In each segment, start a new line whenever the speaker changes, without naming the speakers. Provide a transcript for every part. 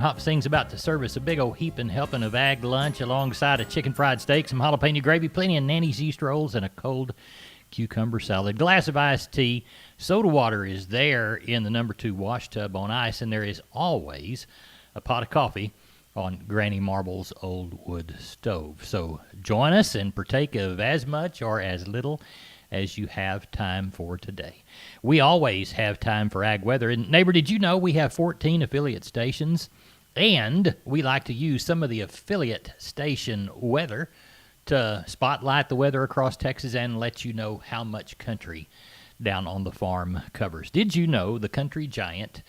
Hop Sing's about to serve us a big old heaping helping of ag lunch alongside a chicken fried steak, some jalapeno gravy, plenty of Nanny's yeast rolls, and a cold cucumber salad. Glass of iced tea. Soda water is there in the number 2 wash tub on ice, and there is always a pot of coffee on Granny Marble's old wood stove. So join us and partake of as much or as little as you have time for today. We always have time for ag weather. And neighbor, did you know we have 14 affiliate stations? And we like to use some of the affiliate station weather to spotlight the weather across Texas and let you know how much country down on the farm covers. Did you know the country giant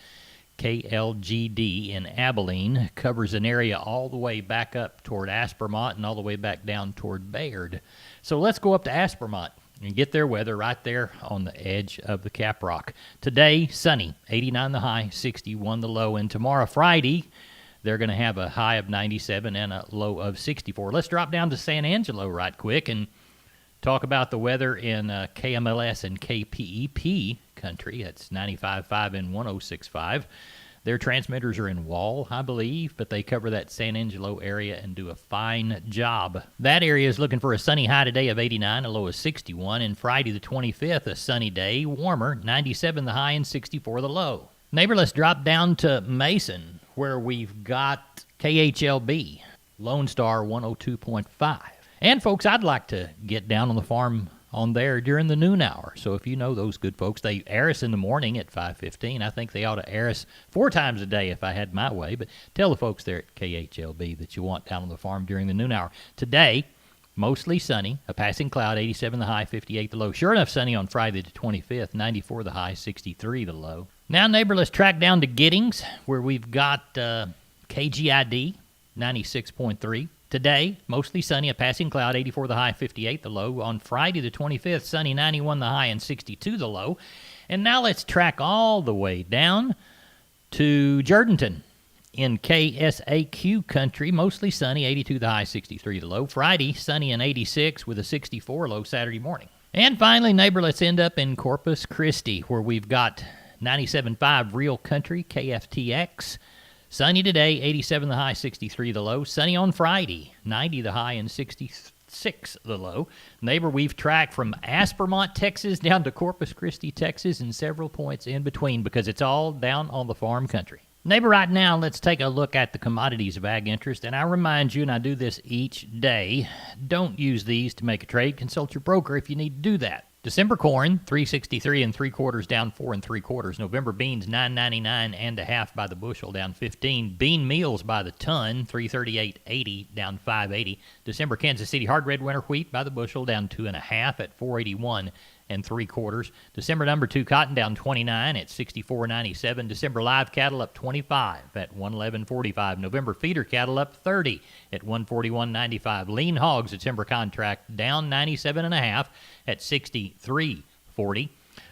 KLGD in Abilene covers an area all the way back up toward Aspermont and all the way back down toward Bayard? So let's go up to Aspermont and get their weather right there on the edge of the Cap Rock. Today, sunny, 89 the high, 61 the low, and tomorrow, Friday, they're going to have a high of 97 and a low of 64. Let's drop down to San Angelo right quick and talk about the weather in KMLS and KPEP country. That's 95.5 and 106.5. Their transmitters are in Wall, I believe, but they cover that San Angelo area and do a fine job. That area is looking for a sunny high today of 89, a low of 61, and Friday the 25th, a sunny day, warmer, 97 the high and 64 the low. Neighbor, let's drop down to Mason, where we've got KHLB, Lone Star 102.5. And, folks, I'd like to get down on the farm on there during the noon hour. So if you know those good folks, they air us in the morning at 5:15. I think they ought to air us 4 times a day if I had my way. But tell the folks there at KHLB that you want down on the farm during the noon hour. Today, mostly sunny, a passing cloud, 87 the high, 58 the low. Sure enough sunny on Friday the 25th, 94 the high, 63 the low. Now, neighbor, let's track down to Giddings, where we've got KGID, 96.3. Today, mostly sunny, a passing cloud, 84 the high, 58 the low. On Friday the 25th, sunny, 91 the high and 62 the low. And now let's track all the way down to Jourdanton in KSAQ country, mostly sunny, 82 the high, 63 the low. Friday, sunny and 86 with a 64 low Saturday morning. And finally, neighbor, let's end up in Corpus Christi, where we've got 97.5 Real Country, KFTX. Sunny today, 87 the high, 63 the low. Sunny on Friday, 90 the high and 66 the low. Neighbor, we've tracked from Aspermont, Texas, down to Corpus Christi, Texas, and several points in between because it's all down on the farm country. Neighbor, right now, let's take a look at the commodities of ag interest. And I remind you, and I do this each day, don't use these to make a trade. Consult your broker if you need to do that. December corn, 363 3/4, down 4 3/4. November beans, 9.99 1/2 by the bushel, down 15. Bean meals by the ton, 338.80, down 5.80. December Kansas City hard red winter wheat by the bushel, down 2 1/2 at 481 3/4. December number 2 cotton down 29 at 64.97. December live cattle up 25 at 111.45. November feeder cattle up 30 at 141.95. Lean hogs December contract down 97 1/2 at 63.40.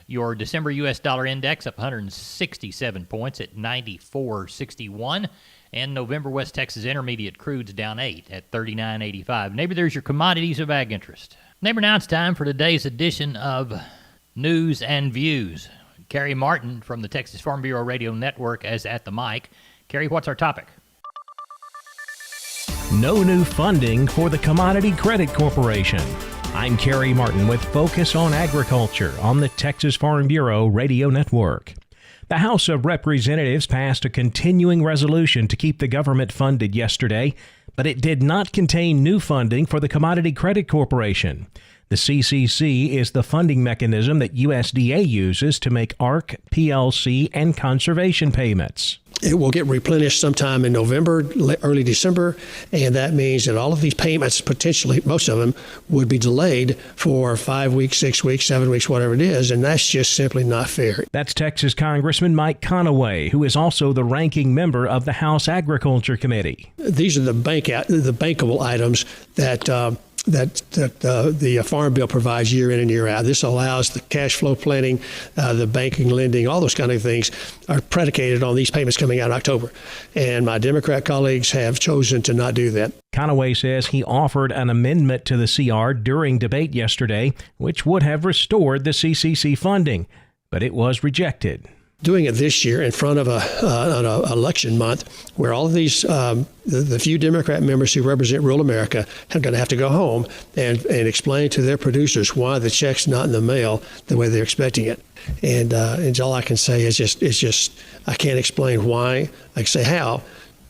Your December U.S. dollar index up 167 points at 94.61. And November West Texas Intermediate crudes down 8 at 39.85. Neighbor, there's your commodities of ag interest. Neighbor, now it's time for today's edition of News and Views. Kerry Martin from the Texas Farm Bureau Radio Network is at the mic. Kerry, what's our topic?
No new funding for the Commodity Credit Corporation. I'm Kerry Martin with Focus on Agriculture on the Texas Farm Bureau Radio Network. The House of Representatives passed a continuing resolution to keep the government funded yesterday, but it did not contain new funding for the Commodity Credit Corporation. The CCC is the funding mechanism that USDA uses to make ARC, PLC, and conservation payments.
It will get replenished sometime in November, early December, and that means that all of these payments, potentially, most of them, would be delayed for 5 weeks, 6 weeks, 7 weeks, whatever it is, and that's just simply not fair.
That's Texas Congressman Mike Conaway, who is also the ranking member of the House Agriculture Committee.
These are the bankable items that the Farm Bill provides year in and year out. This allows the cash flow planning, the banking, lending, all those kind of things are predicated on these payments coming out in October. And my Democrat colleagues have chosen to not do that.
Conaway says he offered an amendment to the CR during debate yesterday, which would have restored the CCC funding, but it was rejected.
doing it this year in front of an election month where all of these, the few Democrat members who represent rural America are going to have to go home and explain to their producers why the check's not in the mail the way they're expecting it. And all I can say is just I can't explain why. I can say how.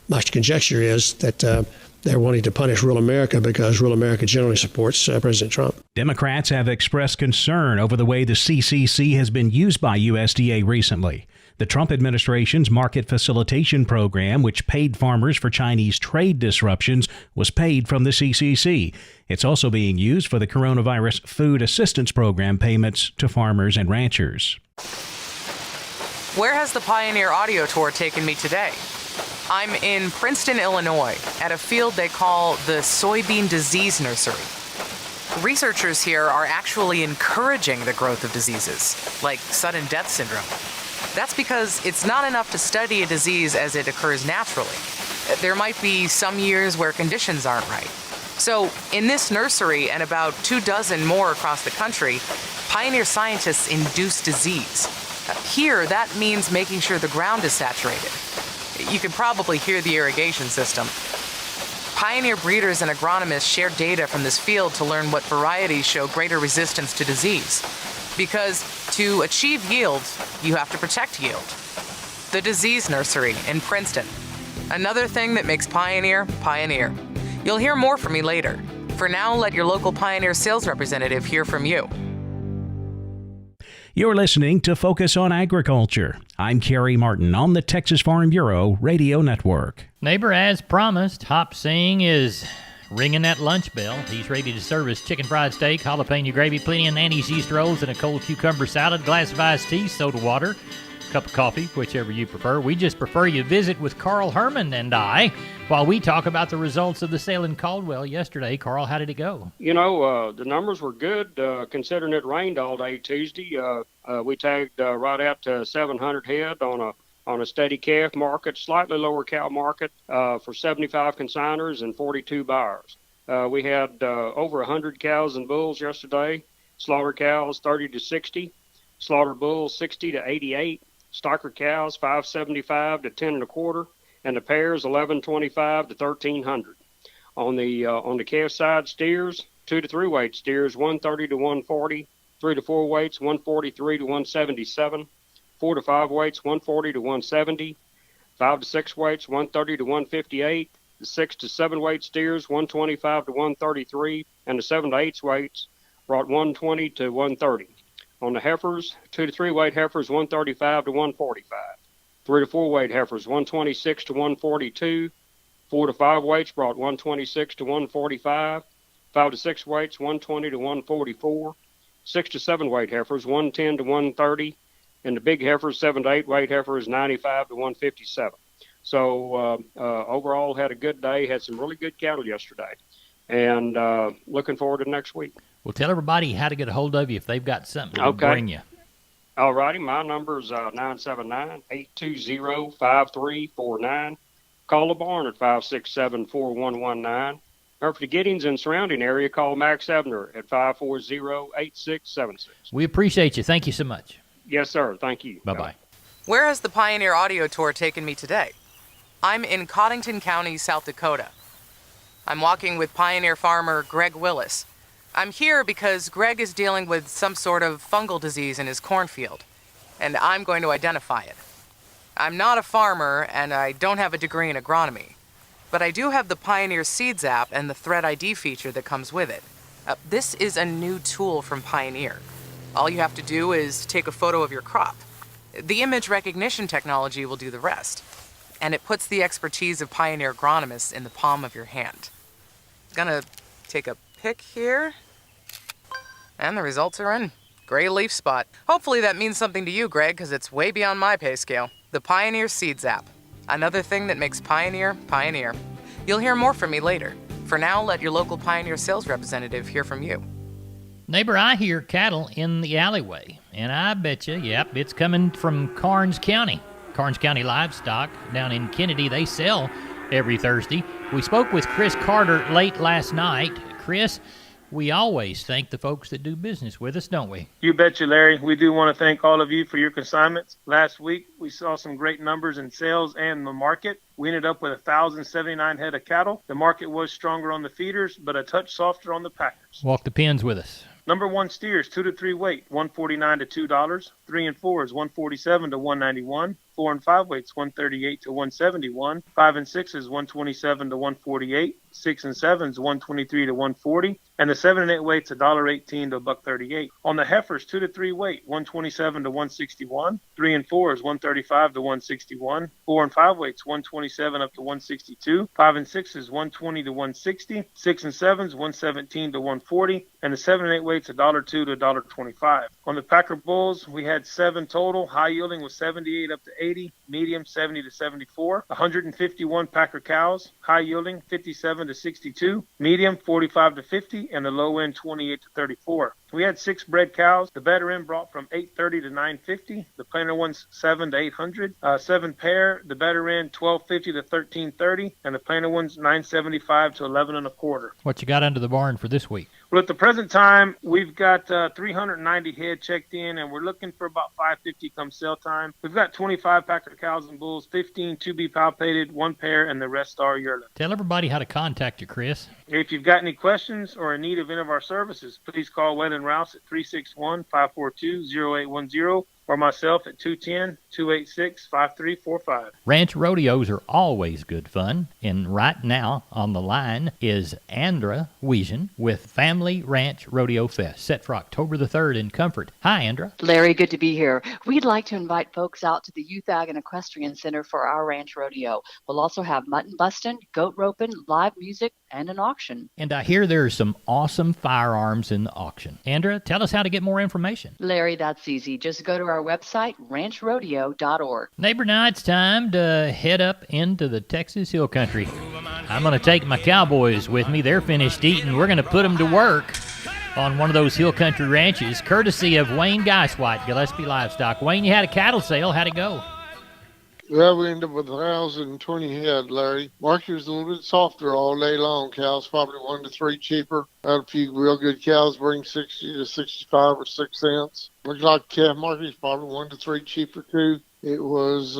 My conjecture is that they're wanting to punish rural America because rural America generally supports President Trump.
Democrats have expressed concern over the way the CCC has been used by USDA recently. The Trump administration's market facilitation program, which paid farmers for Chinese trade disruptions, was paid from the CCC. It's also being used for the coronavirus food assistance program payments to farmers and ranchers.
Where has the Pioneer Audio Tour taken me today? I'm in Princeton, Illinois, at a field they call the Soybean Disease Nursery. Researchers here are actually encouraging the growth of diseases, like sudden death syndrome. That's because it's not enough to study a disease as it occurs naturally. There might be some years where conditions aren't right. So, in this nursery and about 24 more across the country, Pioneer scientists induce disease. Here, that means making sure the ground is saturated. You can probably hear the irrigation system. Pioneer breeders and agronomists share data from this field to learn what varieties show greater resistance to disease. Because to achieve yield, you have to protect yield. The Disease Nursery in Princeton. Another thing that makes Pioneer, Pioneer. You'll hear more from me later. For now, let your local Pioneer sales representative hear from you.
You're listening to Focus on Agriculture. I'm Kerry Martin on the Texas Farm Bureau Radio Network.
Neighbor, as promised, Hop Sing is ringing that lunch bell. He's ready to serve us chicken fried steak, jalapeno gravy, plenty of Nanny's yeast rolls, and a cold cucumber salad, glass of iced tea, soda water, cup of coffee, whichever you prefer. We just prefer you visit with Carl Herman and I while we talk about the results of the sale in Caldwell yesterday. Carl, how did it go?
You know, the numbers were good considering it rained all day Tuesday. We tagged right out to 700 head on a steady calf market, slightly lower cow market for 75 consigners and 42 buyers. We had over 100 cows and bulls yesterday. Slaughter cows 30 to 60, slaughter bulls 60 to 88, stocker cows 575 to 10 and a quarter, and the pairs 1125 to 1300. On the calf side, steers 2 to 3 weight steers 130 to 140, 3 to 4 weights 143 to 177, 4 to 5 weights 140 to 170, 5 to 6 weights 130 to 158, the 6 to 7 weight steers 125 to 133, and the 7 to 8 weights brought 120 to 130. On the heifers, 2 to 3 weight heifers 135 to 145, 3 to 4 weight heifers 126 to 142, 4 to 5 weights brought 126 to 145, 5 to 6 weights 120 to 144, 6 to 7 weight heifers 110 to 130, and the big heifers 7 to 8 weight heifers 95 to 157. So overall had a good day, had some really good cattle yesterday, and looking forward to next week.
Well, tell everybody how to get a hold of you if they've got something to bring you.
All righty. My number is 979-820-5349. Call the barn at 567-4119. Or for the Giddings and surrounding area, call Max Ebner at 540-8676.
We appreciate you. Thank you so much.
Yes, sir. Thank you.
Bye-bye.
Where has the Pioneer Audio Tour taken me today? I'm in Cottington County, South Dakota. I'm walking with Pioneer farmer Greg Willis. I'm here because Greg is dealing with some sort of fungal disease in his cornfield, and I'm going to identify it. I'm not a farmer, and I don't have a degree in agronomy, but I do have the Pioneer Seeds app and the Threat ID feature that comes with it. This is a new tool from Pioneer. All you have to do is take a photo of your crop. The image recognition technology will do the rest, and it puts the expertise of Pioneer agronomists in the palm of your hand. Gonna take a pic here, and the results are in. Gray leaf spot. Hopefully that means something to you, Greg, because it's way beyond my pay scale. The Pioneer Seeds app. Another thing that makes Pioneer, Pioneer. You'll hear more from me later. For now, let your local Pioneer sales representative hear from you.
Neighbor, I hear cattle in the alleyway, and I bet you, yep, it's coming from Karnes County. Karnes County Livestock down in Kennedy, they sell every Thursday. We spoke with Chris Carter late last night. Chris, we always thank the folks that do business with us, don't we?
You betcha, Larry. We do want to thank all of you for your consignments. Last week, we saw some great numbers in sales and the market. We ended up with 1,079 head of cattle. The market was stronger on the feeders, but a touch softer on the packers.
Walk the pens with us.
Number 1 steers, 2 to 3 weight, $149 to $2. 3 and 4s, $147 to $191. 4 and 5 weights, $138 to $171. 5 and 6s, $127 to $148. 6 and 7s, $123 to $140. And the 7 and 8 weights, $1.18 to $1.38. On the heifers, 2 to 3 weight, $127 to $161. 3 and 4s, $135 to $161. 4 and 5 weights, $127 up to $162. 5 and 6s, $120 to $160. 6 and 7s, $117 to $140. And the 7 and 8 weights, $1.02 to $1.25. On the Packer bulls, we had 7 total. High yielding was 78 up to 80. Medium 70 to 74. 151 Packer cows. High yielding 57 to 62. Medium 45 to 50. And the low end 28 to 34. We had 6 bred cows. The better end brought from 830 to 950. The plainer ones 7 to 800. 7 pair. The better end 1250 to 1330, and the plainer ones 975 to 11 and a quarter.
What you got under the barn for this week?
Well, at the present time, we've got 390 head checked in, and we're looking for about 550 come sale time. We've got 25 Packer cows and bulls, 15 to be palpated, 1 pair, and the rest are yearling.
Tell everybody how to contact you, Chris.
If you've got any questions or in need of any of our services, please call Wayne and Rouse at 361-542-0810 or myself at 210-286-5345.
Ranch rodeos are always good fun, and right now on the line is Andra Wiesen with Family Ranch Rodeo Fest, set for October the 3rd in Comfort. Hi, Andra.
Larry, good to be here. We'd like to invite folks out to the Youth Ag and Equestrian Center for our ranch rodeo. We'll also have mutton busting, goat roping, live music, and an auction.
And I hear there are some awesome firearms in the auction. Andra, tell us how to get more information.
Larry, that's easy. Just go to our website, ranchrodeo.org.
Neighbor, now it's time to head up into the Texas Hill Country. I'm going to take my cowboys with me. They're finished eating. We're going to put them to work on one of those hill country ranches, courtesy of Wayne Geiswhite, Gillespie Livestock. Wayne, you had a cattle sale. How'd it go?
Well, we ended up with 1,020 head, Larry. Market was a little bit softer all day long. Cows probably 1 to 3 cheaper. Had a few real good cows bring 60 to 65 or 6 cents. Looks like calf market is probably 1 to 3 cheaper too. It was,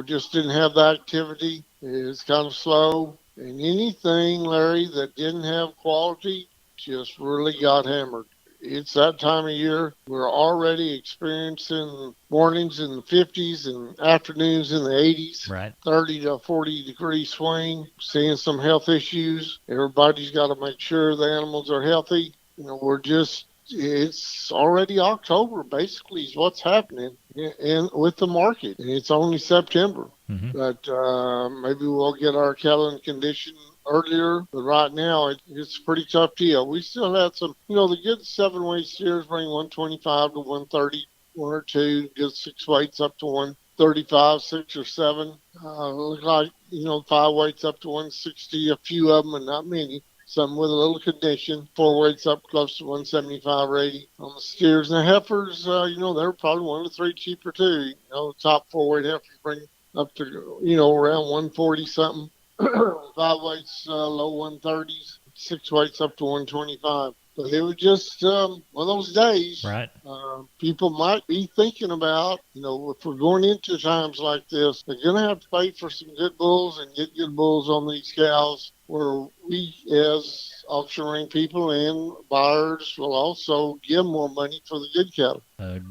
just didn't have the activity. It's kind of slow. And anything, Larry, that didn't have quality just really got hammered. It's that time of year. We're already experiencing mornings in the 50s and afternoons in the 80s.
Right.
30 to 40 degree swing. Seeing some health issues. Everybody's got to make sure the animals are healthy. It's already October, basically, is what's happening and with the market. And it's only September.
Mm-hmm.
But maybe we'll get our cattle in condition earlier, but right now it's a pretty tough deal. We still had some, the good 7-weight steers bring 125 to 130, 1 or 2, good 6 weights up to 135, 6 or 7. Look like, 5 weights up to 160, a few of them and not many. Some with a little condition, 4 weights up close to 175 or 80 on the steers. And the heifers, they're probably 1 to 3 cheaper too. The top 4-weight heifers bring up to, around 140 something. 5 weights, low 130s, 6 weights up to 125. But it was just one of those days.
Right.
People might be thinking about, if we're going into times like this, they're going to have to pay for some good bulls and get good bulls on these cows, where we as auction ring people and buyers will also give more money for the good cattle.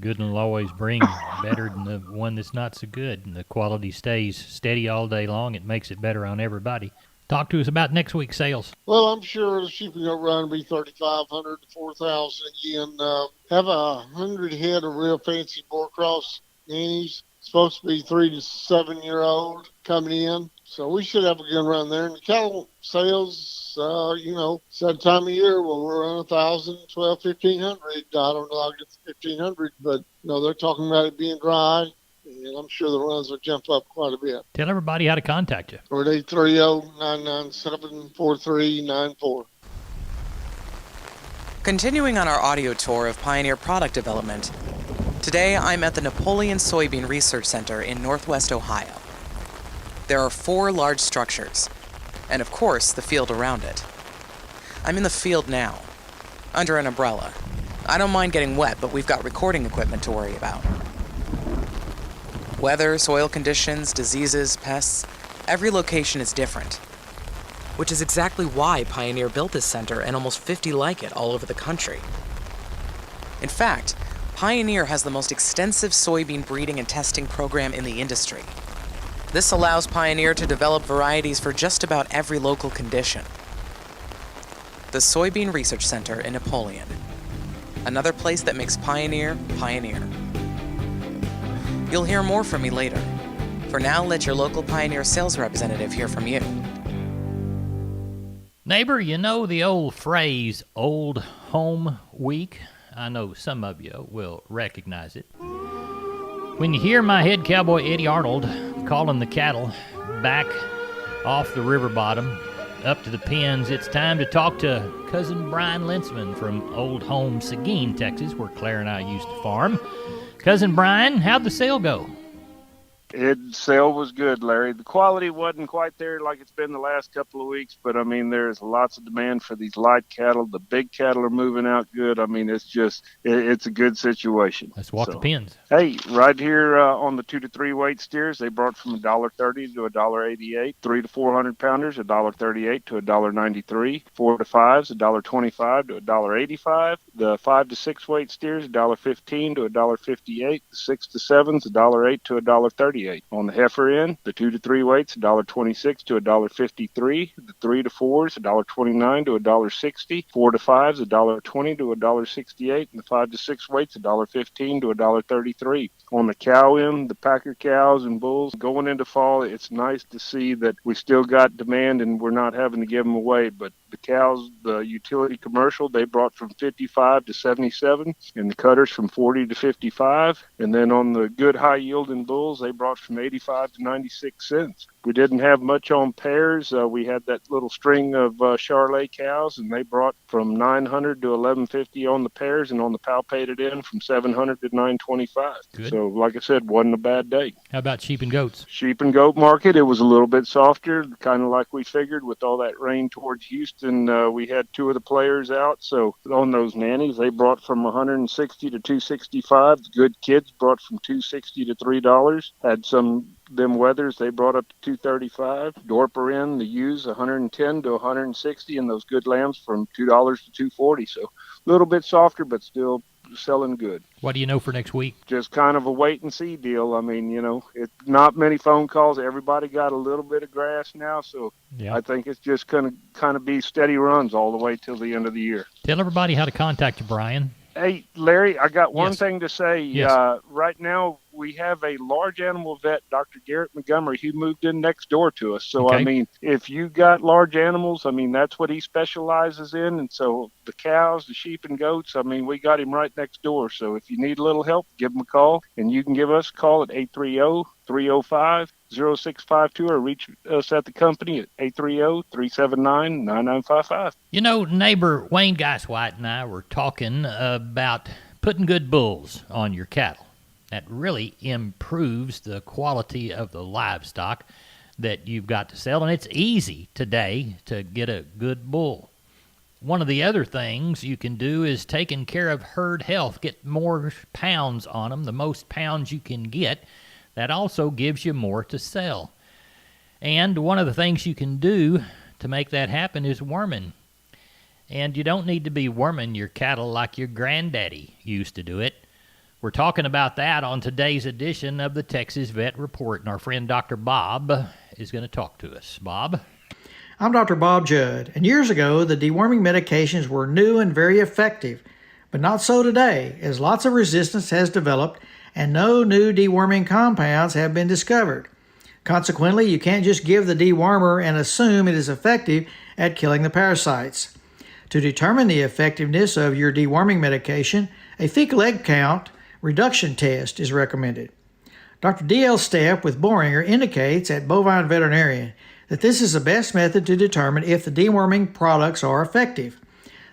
Good will always bring better than the one that's not so good. And the quality stays steady all day long. It makes it better on everybody. Talk to us about next week's sales.
Well, I'm sure the sheep and goat run will be 3,500 to 4,000 again. Have 100 head of real fancy boar cross nannies. Supposed to be 3 to 7 year old coming in. So we should have a good run there. And the cattle sales, it's that time of year where we're on 1,000, 12, 1,500. I don't know how it gets to 1,500, but, they're talking about it being dry. And I'm sure the runs will jump up quite a bit.
Tell everybody how to contact you.
We're at 830-997-4394.
Continuing on our audio tour of Pioneer product development, today I'm at the Napoleon Soybean Research Center in Northwest Ohio. There are 4 large structures, and of course the field around it. I'm in the field now, under an umbrella. I don't mind getting wet, but we've got recording equipment to worry about. Weather, soil conditions, diseases, pests, every location is different. Which is exactly why Pioneer built this center and almost 50 like it all over the country. In fact, Pioneer has the most extensive soybean breeding and testing program in the industry. This allows Pioneer to develop varieties for just about every local condition. The Soybean Research Center in Napoleon. Another place that makes Pioneer, Pioneer. You'll hear more from me later. For now, let your local Pioneer sales representative hear from you.
Neighbor, you know the old phrase, Old Home Week? I know some of you will recognize it. When you hear my head cowboy Eddie Arnold calling the cattle back off the river bottom up to the pens, it's time to talk to Cousin Brian Linsman from Old Home Seguin, Texas, where Claire and I used to farm. Cousin Brian, how'd the sale go?
Sale was good, Larry. The quality wasn't quite there like it's been the last couple of weeks, but I mean, there's lots of demand for these light cattle. The big cattle are moving out good. I mean, it's a good situation.
Let's walk the pens.
Hey, right here on the 2 to 3 weight steers, they brought from $1.30 to $1.88. 3 to 400 pounders, $1.38 to $1.93. 4 to 5s, $1.25 to $1.85. The 5 to 6 weight steers, $1.15 to $1.58. The 6 to 7s, $1.08 to $1.30. On the heifer end, the 2 to 3 weights, $1.26 to $1.53. The 3 to 4s, $1.29 to $1.60. 4 to 5s, $1.20 to $1.68. And the 5 to 6 weights, $1.15 to $1.33. On the cow end, the Packer cows and bulls, going into fall, it's nice to see that we still got demand and we're not having to give them away. But the cows, the utility commercial, they brought from 55 to 77, and the cutters from 40 to 55. And then on the good high yielding bulls, they brought from 85 to 96 cents. We didn't have much on pairs. We had that little string of Charolais cows, and they brought from 900 to 1150 on the pairs, and on the palpated end from 700 to 925.
Good.
So, like I said, wasn't a bad day.
How about sheep and goats?
Sheep and goat market, it was a little bit softer, kind of like we figured with all that rain towards Houston. We had 2 of the players out, so on those nannies, they brought from 160 to 265. The good kids brought from 260 to $3. Had some them weathers, they brought up to 235. Dorper in the ewes 110 to 160, and those good lambs from $2 to 240. So a little bit softer, but still selling good.
What do you know for next week?
Just kind of a wait and see deal. I mean, it's not many phone calls. Everybody got a little bit of grass now, so yeah. I think it's just going to kind of be steady runs all the way till the end of the year.
Tell everybody how to contact you, Brian.
Hey, Larry, I got one thing to say.
Yes.
Right now, we have a large animal vet, Dr. Garrett Montgomery. He moved in next door to us. So,
okay.
I mean, if you got large animals, I mean, that's what he specializes in. And so the cows, the sheep, and goats, I mean, we got him right next door. So if you need a little help, give him a call. And you can give us a call at 830-305-0652 or reach us at the company at 830-379-9955.
You know, neighbor Wayne Geiswhite and I were talking about putting good bulls on your cattle. That really improves the quality of the livestock that you've got to sell, and it's easy today to get a good bull. One of the other things you can do is taking care of herd health. Get more pounds on them. The most pounds you can get, that also gives you more to sell. And one of the things you can do to make that happen is worming. And you don't need to be worming your cattle like your granddaddy used to do it. We're talking about that on today's edition of the Texas Vet Report, and our friend Dr. Bob is going to talk to us. Bob?
I'm Dr. Bob Judd, and years ago, the deworming medications were new and very effective, but not so today, as lots of resistance has developed and no new deworming compounds have been discovered. Consequently, you can't just give the dewormer and assume it is effective at killing the parasites. To determine the effectiveness of your deworming medication, a fecal egg count reduction test is recommended. Dr. D.L. Stepp with Boehringer indicates at Bovine Veterinarian that this is the best method to determine if the deworming products are effective.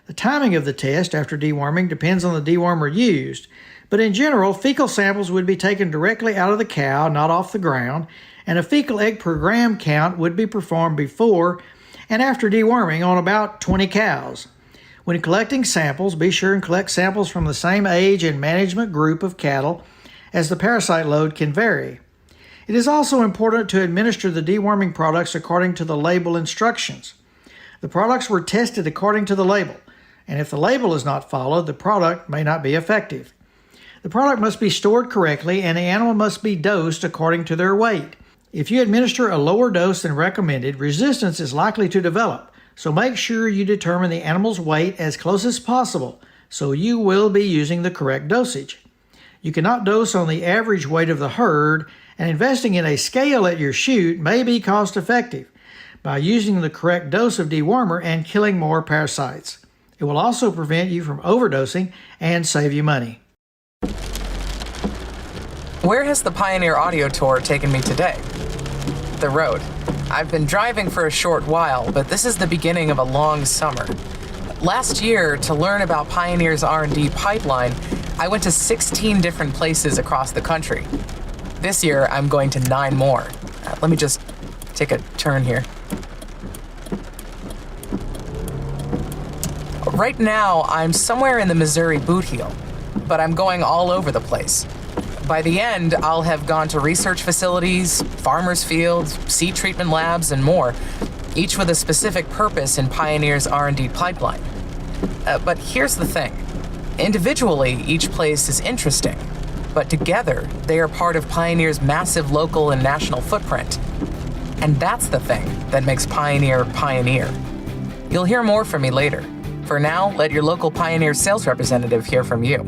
The timing of the test after deworming depends on the dewormer used, but in general, fecal samples would be taken directly out of the cow, not off the ground, and a fecal egg per gram count would be performed before and after deworming on about 20 cows. When collecting samples, be sure and collect samples from the same age and management group of cattle, as the parasite load can vary. It is also important to administer the deworming products according to the label instructions. The products were tested according to the label, and if the label is not followed, the product may not be effective. The product must be stored correctly, and the animal must be dosed according to their weight. If you administer a lower dose than recommended, resistance is likely to develop, so make sure you determine the animal's weight as close as possible, so you will be using the correct dosage. You cannot dose on the average weight of the herd, and investing in a scale at your chute may be cost effective by using the correct dose of dewormer and killing more parasites. It will also prevent you from overdosing and save you money.
Where has the Pioneer Audio Tour taken me today? The road. I've been driving for a short while, but this is the beginning of a long summer. Last year, to learn about Pioneer's R&D pipeline, I went to 16 different places across the country. This year, I'm going to 9 more. Let me just take a turn here. Right now, I'm somewhere in the Missouri boot heel, but I'm going all over the place. By the end, I'll have gone to research facilities, farmers' fields, seed treatment labs, and more, each with a specific purpose in Pioneer's R&D pipeline. But here's the thing. Individually, each place is interesting, but together, they are part of Pioneer's massive local and national footprint. And that's the thing that makes Pioneer Pioneer. You'll hear more from me later. For now, let your local Pioneer sales representative hear from you.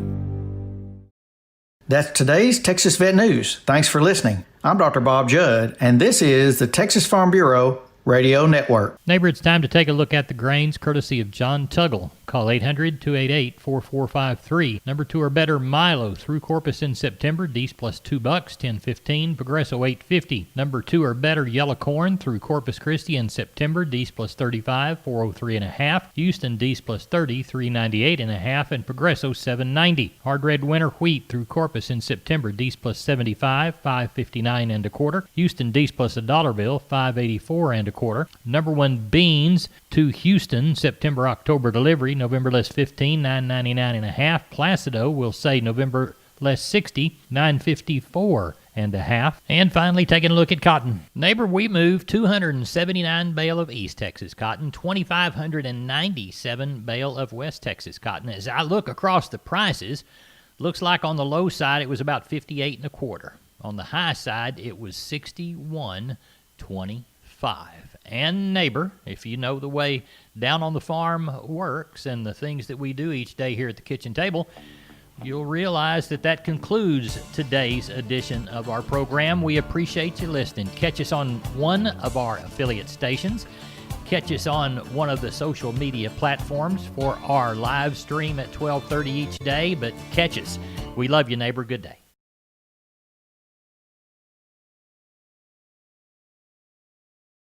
That's today's Texas Vet News. Thanks for listening. I'm Dr. Bob Judd, and this is the Texas Farm Bureau Radio Network.
Neighbor, it's time to take a look at the grains courtesy of John Tuggle. Call 800-288-4453. Number 2 or better, Milo through Corpus in September. D's plus $2, $10.15. Progresso $8.50. Number 2 or better, Yellow Corn through Corpus Christi in September. D's plus $35, $403.5. Houston D's plus $30, $398.5. And Progresso $7.90. Hard red winter wheat through Corpus in September. D's plus $75, $5.59 and a quarter. Houston D's plus $1 bill, $5.84 and a quarter. Number 1 beans to Houston, September October delivery. November less 15, $9.99 and a half. Placido will say November less 60, $9.54 and a half. And finally, taking a look at cotton. Neighbor, we moved 279 bale of East Texas cotton, 2,597 bale of West Texas cotton. As I look across the prices, looks like on the low side it was about 58 and a quarter. On the high side, it was 61.25. And neighbor, if you know the way down on the farm works and the things that we do each day here at the kitchen table, you'll realize that concludes today's edition of our program. We appreciate you listening. Catch us on one of our affiliate stations. Catch us on one of the social media platforms for our live stream at 12:30 each day. But catch us. We love you, neighbor. Good day.